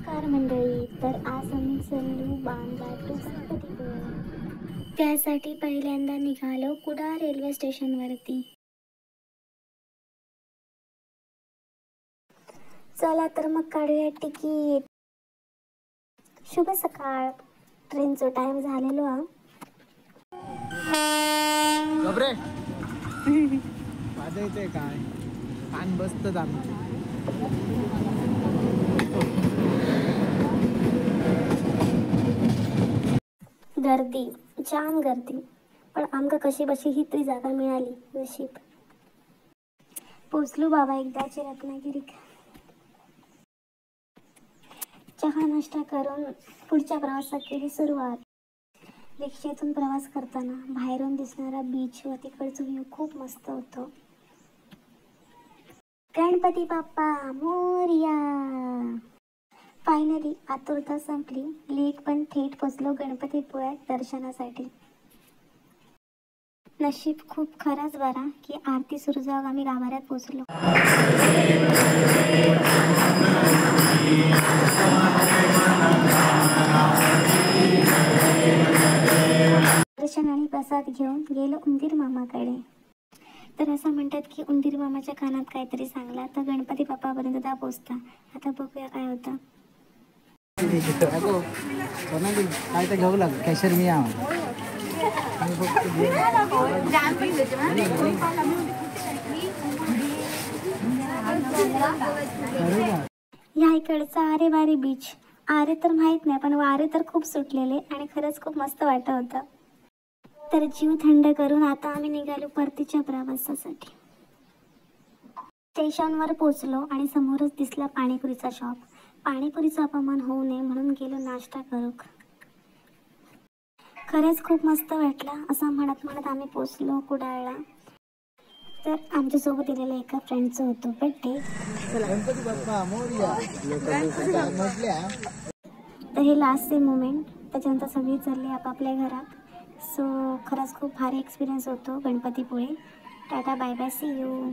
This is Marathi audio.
नमस्कार मंडळी. तर आज आम्ही चाललो बांदा टू गणपतीपुळे. त्यासाठी पहिल्यांदा निघालो कुडाळ रेल्वे स्टेशनवरती. चला तर मग काढूया तिकीट. शुभ सकाळ. ट्रेनचा टाइम झालेलो हा. गबरे वाजायचंय काय कान बसतच आमची. गर्दी, जाम गर्दी, पण आमका कशी बशी ही तरी जागा मिळाली. नशीब. पोचलो बाबा एकदाची रत्नागिरी. चहा नाश्ता करून पुढच्या प्रवासात केली सुरुवात. रिक्षेतून प्रवास करताना बाहेरून दिसणारा बीच व तिकडचं व्ह्यू खूप मस्त होतं. गणपती बाप्पा मोरया. फायनली आतुरता संपली. लेट पण थेट पोचलो गणपतीपुळ्यात दर्शनासाठी. नशीब खूप खराच बरा की आरती सुरू जाऊन आम्ही गाभाऱ्यात पोचलो. दर्शन आणि प्रसाद घेऊन गेलो उंदीर मामाकडे. तर असं म्हणतात की उंदीर मामाच्या कानात काहीतरी सांगला तर गणपती बाप्पापर्यंत दा पोचता. आता बघूया काय होतं. काय तर घेऊ लाग कॅशर मी या इकडचा आरे वारे बीच. आरे तर माहित नाही पण वारे तर खूप सुटलेले आणि खरंच खूप मस्त वाटत होतं. तर जीव थंड करून आता आम्ही निघालो परतीच्या प्रवासासाठी. स्टेशनवर पोचलो आणि समोरच दिसला पाणीपुरीचा शॉप. पाणीपुरीचा अपमान होऊ नये म्हणून गेलो नाश्ता करूक. खरंच खूप मस्त वाटला. असं म्हणत म्हणत आम्ही पोचलो कुडाळला. तर आमच्यासोबत दिलेल्या एका फ्रेंडचं होतं बड्डे. गणपती बाप्पा मोरया. तर हे लास्टचे मोमेंट. त्याच्यानंतर सगळी चालली आपापल्या घरात. सो खरंच खूप भारी एक्सपिरियन्स होतो Ganpatipule. Tata bye bye see you.